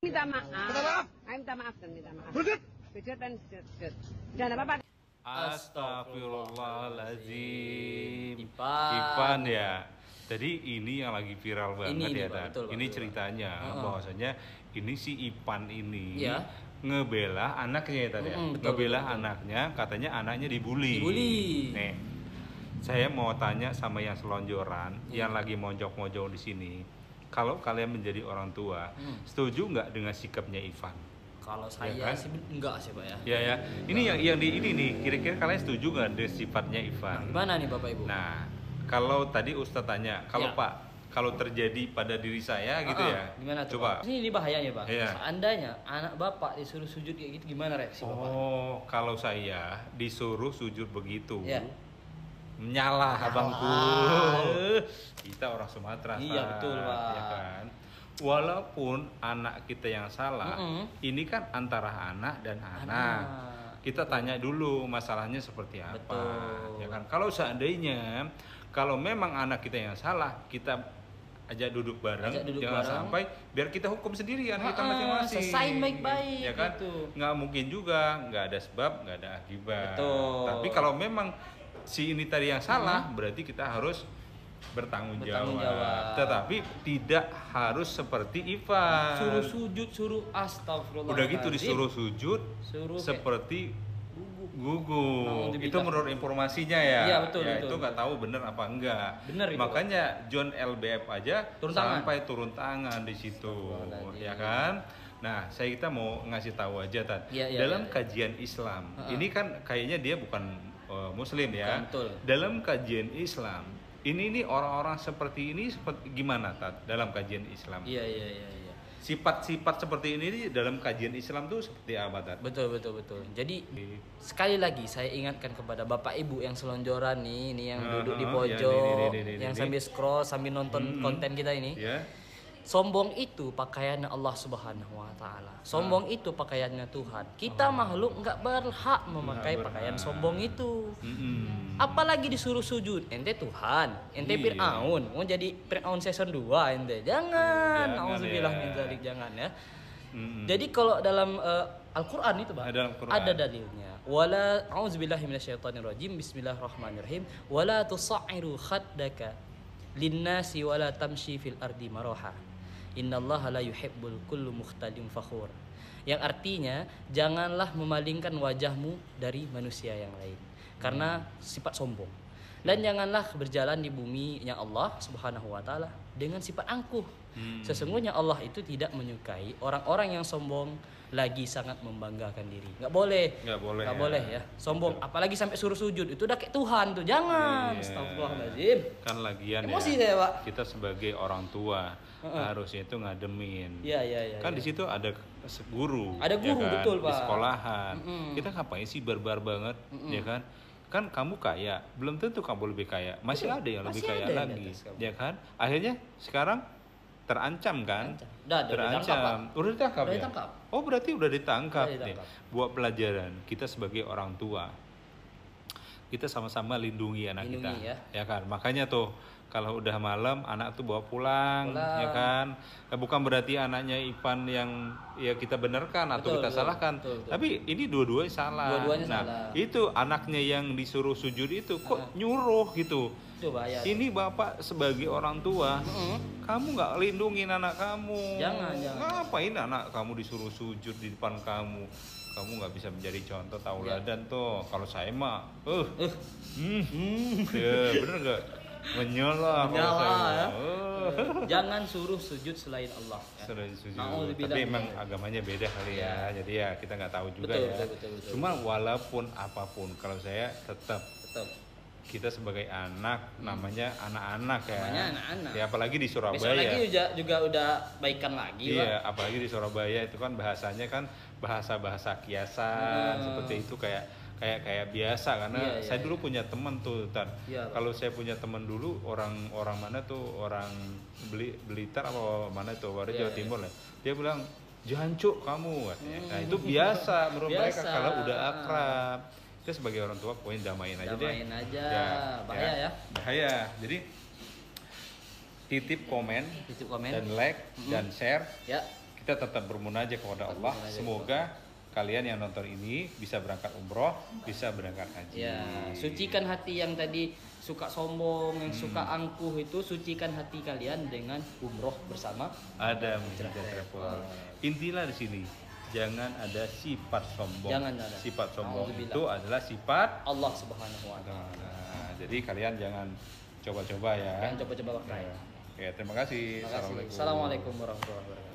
Minta maaf. Ayo minta maaf dan minta maaf. Sujud dan sujud. Jangan apa-apa. Astagfirullahaladzim. Ipan ya. Jadi ini yang lagi viral banget ya, betul, ini ceritanya bahwasanya ini si Ipan ini ngebela anaknya ya tadi ya. Ngebela anaknya, katanya anaknya dibully. Nih, saya mau tanya sama yang selonjoran, yang lagi mojok-mojok di sini. Kalau kalian menjadi orang tua, setuju nggak dengan sikapnya Ivan? Kalau saya sih enggak sih Pak ya. Ya. Ini yang di ini nih, kira-kira kalian setuju nggak dengan sifatnya Ivan? Gimana nih Bapak Ibu? Nah, kalau tadi Ustadz tanya, kalau Pak, kalau terjadi pada diri saya gitu ya, gimana tuh, coba. Pak? Ini bahayanya Pak. Iya. Seandainya anak Bapak disuruh sujud kayak gitu, gimana reaksi Bapak? Oh, kalau saya disuruh sujud begitu, menyalah abangku. Kita orang Sumatera. Iya betul Pak. Ya kan? Walaupun anak kita yang salah, ini kan antara anak dan anak. Kita tanya dulu masalahnya seperti apa. Betul. Ya kan? Kalau seandainya kalau memang anak kita yang salah, kita ajak duduk bareng, jangan sampai biar kita hukum sendiri anak kita masing-masing. Selesai baik-baik. Ya kan? Gitu. Nggak mungkin juga, nggak ada sebab, nggak ada akibat. Betul. Tapi kalau memang si ini tadi yang salah, berarti kita harus bertanggung jawab. Tetapi tidak harus seperti Ivan. Suruh sujud, suruh astagfirullah. Udah gitu disuruh sujud, seperti gugup. Itu menurut informasinya ya. Iya betul. Itu nggak tahu bener apa enggak. Bener itu. Makanya John LBF aja sampai turun tangan di situ, ya kan? Nah, kita mau ngasih tahu aja dalam kajian Islam. Ini kan kayaknya dia bukan Muslim ya. Betul. Dalam kajian Islam, ini orang-orang seperti ini seperti gimana dalam kajian Islam? Iya. Sifat-sifat seperti ini dalam kajian Islam tuh seperti apa Betul. Jadi sekali lagi saya ingatkan kepada Bapak Ibu yang selonjoran nih yang duduk di pojok, yang sambil scroll sambil nonton konten kita ini. Sombong itu pakaiannya Allah Subhanahu wa Ta'ala. Sombong itu pakaiannya Tuhan. Kita makhluk nggak berhak memakai pakaian sombong itu. Apalagi disuruh sujud. Ente Tuhan, ente Fir'aun. Mau jadi Fir'aun season 2 ente. Jangan. Auzubillah min dzalik, jangan ya. Jadi kalau dalam Al-Qur'an itu Pak, ada dalilnya. Wala auzubillahi minasyaitonirrajim. Bismillahirrahmanirrahim. Wala tusairu khaddaka linnasi wala tamshi fil ardi maraha. Innallaha la yuhibbul kullu mukhtalin fakhur. Yang artinya janganlah memalingkan wajahmu dari manusia yang lain karena sifat sombong. Dan janganlah berjalan di bumi yang Allah Subhanahu wa Ta'ala dengan sifat angkuh. Sesungguhnya Allah itu tidak menyukai orang-orang yang sombong lagi sangat membanggakan diri. Nggak boleh ya. Sombong, apalagi sampai suruh sujud, itu udah kayak Tuhan tuh. Jangan. Astagfirullahaladzim. Kan lagian emosi saya, Pak. Kita sebagai orang tua harusnya itu ngademin. Iya. Kan di situ ada guru. Ada guru ya kan? Betul Pak. Di sekolahan. Kita ngapain sih barbar banget, ya kan? Kan kamu kaya, belum tentu kamu lebih kaya. Masih ada yang lebih kaya lagi, ya kan? Akhirnya sekarang terancam kan? Terancam. Udah ditangkap ya? Oh, berarti udah ditangkap. Nih. Buat pelajaran kita sebagai orang tua. Kita sama-sama lindungi anak kita, ya kan? Makanya tuh kalau udah malam anak tuh bawa pulang. Ya kan? Bukan berarti anaknya Ivan yang ya kita benarkan atau kita salahkan. Tapi ini dua-duanya salah. Itu anaknya yang disuruh sujud itu kok nyuruh gitu. Ini bapak sebagai orang tua, kamu nggak lindungin anak kamu. Jangan. Ngapain anak kamu disuruh sujud di depan kamu? Kamu nggak bisa menjadi contoh tauladan tuh. Kalau saya mah, bener gak? Menyala ya. Jangan suruh sujud selain Allah. Tapi emang agamanya beda kali ya. Jadi ya kita nggak tahu juga betul. Cuma walaupun apapun, kalau saya tetap kita sebagai anak namanya anak-anak ya. Ya apalagi di Surabaya. Besok lagi juga udah baikan lagi. Iya, apalagi di Surabaya itu kan bahasanya kan bahasa kiasan seperti itu kayak biasa karena saya dulu punya teman tuh kalau saya punya teman dulu orang mana tuh orang Blitar apa mana tuh Jawa Timur lah, dia bilang jancuk kamu katanya. Nah itu biasa menurut mereka kalau udah akrab. Kita sebagai orang tua pokoknya damain aja deh. Bahaya. Jadi titip komen dan like dan share. kita tetap bermunajat kepada Allah. Semoga kalian yang nonton ini bisa berangkat umroh, bisa berangkat haji. Ya, sucikan hati yang tadi suka sombong, yang suka angkuh itu, sucikan hati kalian dengan umroh bersama Ada Travel. Intilah di sini, jangan ada sifat sombong. Jangan ada. Sifat sombong Alhamdulillah. itu adalah sifat Allah Subhanahu wa taala. Nah, jadi kalian jangan coba-coba ya. Jangan coba-coba pakai. Oke, terima kasih. Terima kasih. Assalamualaikum warahmatullahi wabarakatuh.